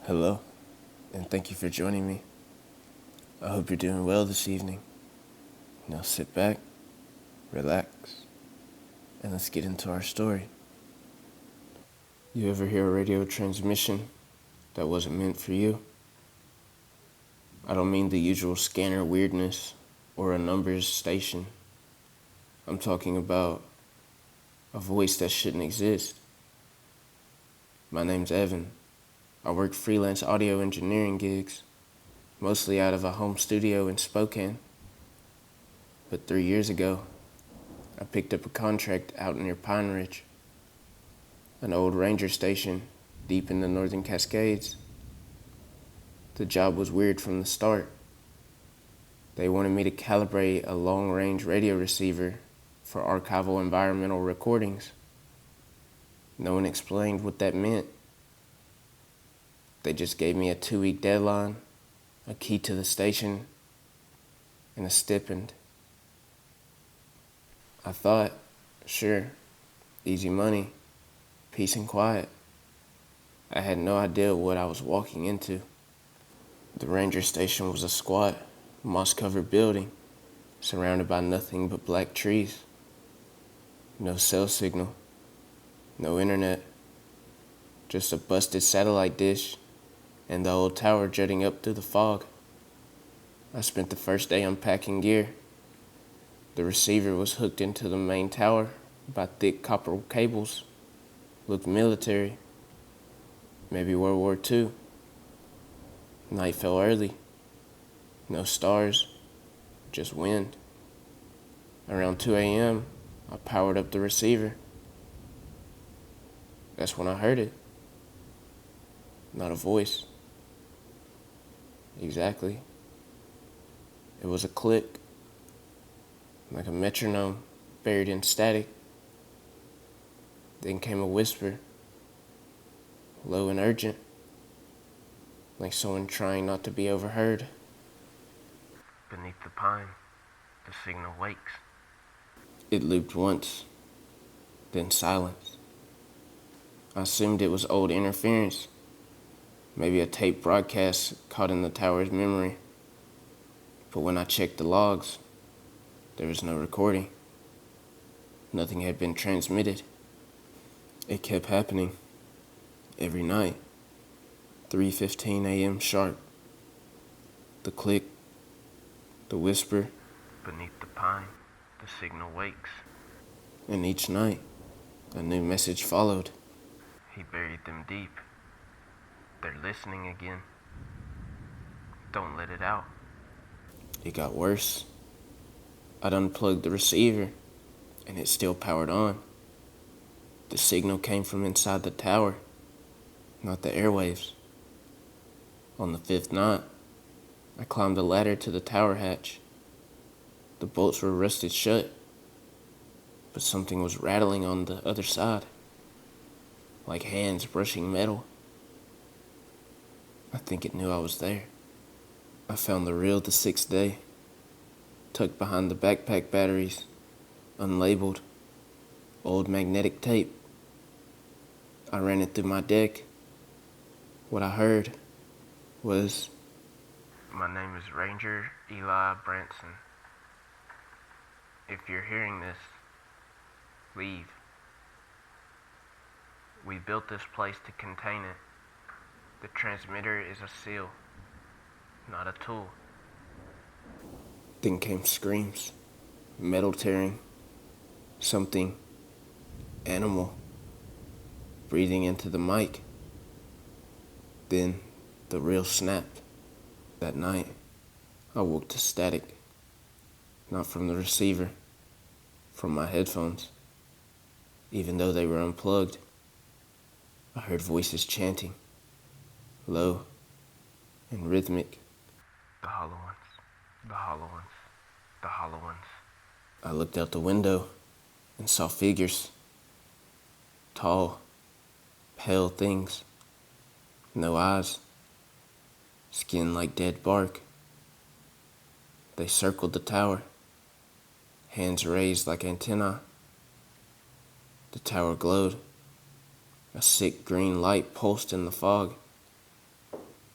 Hello, and thank you for joining me. I hope you're doing well this evening. Now sit back, relax, and let's get into our story. You ever hear a radio transmission that wasn't meant for you? I don't mean the usual scanner weirdness or a numbers station. I'm talking about a voice that shouldn't exist. My name's Evan. I work freelance audio engineering gigs, mostly out of a home studio in Spokane. But 3 years ago, I picked up a contract out near Pine Ridge, an old ranger station deep in the northern Cascades. The job was weird from the start. They wanted me to calibrate a long-range radio receiver for archival environmental recordings. No one explained what that meant. They just gave me a 2-week deadline, a key to the station, and a stipend. I thought, sure, easy money, peace and quiet. I had no idea what I was walking into. The ranger station was a squat, moss-covered building, surrounded by nothing but black trees. No cell signal, no internet, just a busted satellite dish and the old tower jutting up through the fog. I spent the first day unpacking gear. The receiver was hooked into the main tower by thick copper cables. Looked military, maybe World War II. Night fell early. No stars, just wind. Around 2 a.m., I powered up the receiver. That's when I heard it. Not a voice. Exactly. It was a click, like a metronome buried in static. Then came a whisper, low and urgent, like someone trying not to be overheard. Beneath the pine, the signal wakes. It looped once, then silence. I assumed it was old interference, maybe a tape broadcast caught in the tower's memory. But when I checked the logs, there was no recording. Nothing had been transmitted. It kept happening every night, 3:15 a.m. sharp. The click, the whisper. Beneath the pine, the signal wakes. And each night, a new message followed. He buried them deep. They're listening again. Don't let it out. It got worse. I'd unplugged the receiver, and it still powered on. The signal came from inside the tower, not the airwaves. On the 5th night, I climbed a ladder to the tower hatch. The bolts were rusted shut, but something was rattling on the other side, like hands brushing metal. I think it knew I was there. I found the reel the 6th day, tucked behind the backpack batteries, unlabeled, old magnetic tape. I ran it through my deck. What I heard was, "My name is Ranger Eli Branson. If you're hearing this, leave. We built this place to contain it. The transmitter is a seal, not a tool." Then came screams, metal tearing, something, animal, breathing into the mic. Then the reel snapped. That night, I woke to static, not from the receiver, from my headphones. Even though they were unplugged, I heard voices chanting, low and rhythmic. "The hollow ones, the hollow ones, the hollow ones." I looked out the window and saw figures, tall, pale things, no eyes, skin like dead bark. They circled the tower, hands raised like antennae. The tower glowed. A sick green light pulsed in the fog.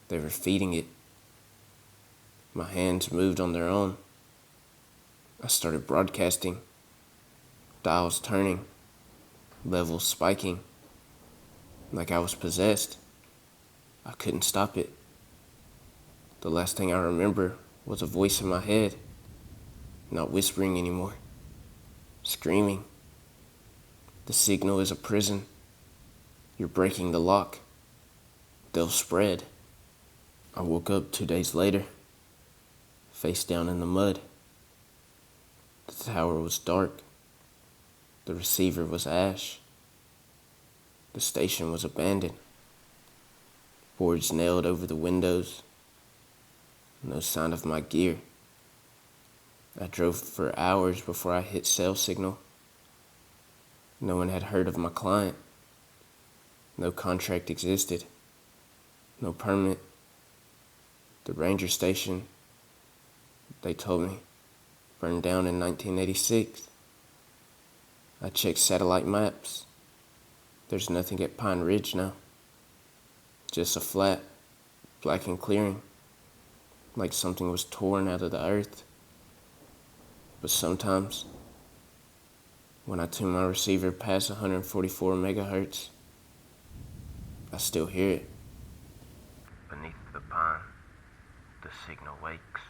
They were feeding it. My hands moved on their own. I started broadcasting, dials turning, levels spiking, like I was possessed. I couldn't stop it. The last thing I remember was a voice in my head, not whispering anymore, screaming. The signal is a prison. You're breaking the lock. They'll spread. I woke up 2 days later, face down in the mud. The tower was dark. The receiver was ash. The station was abandoned. Boards nailed over the windows. No sign of my gear. I drove for hours before I hit cell signal. No one had heard of my client. No contract existed. No permit. The ranger station, they told me, burned down in 1986. I checked satellite maps. There's nothing at Pine Ridge now. Just a flat, blackened clearing, like something was torn out of the earth. But sometimes, when I tune my receiver past 144 megahertz, I still hear it. Beneath the pine, the signal wakes.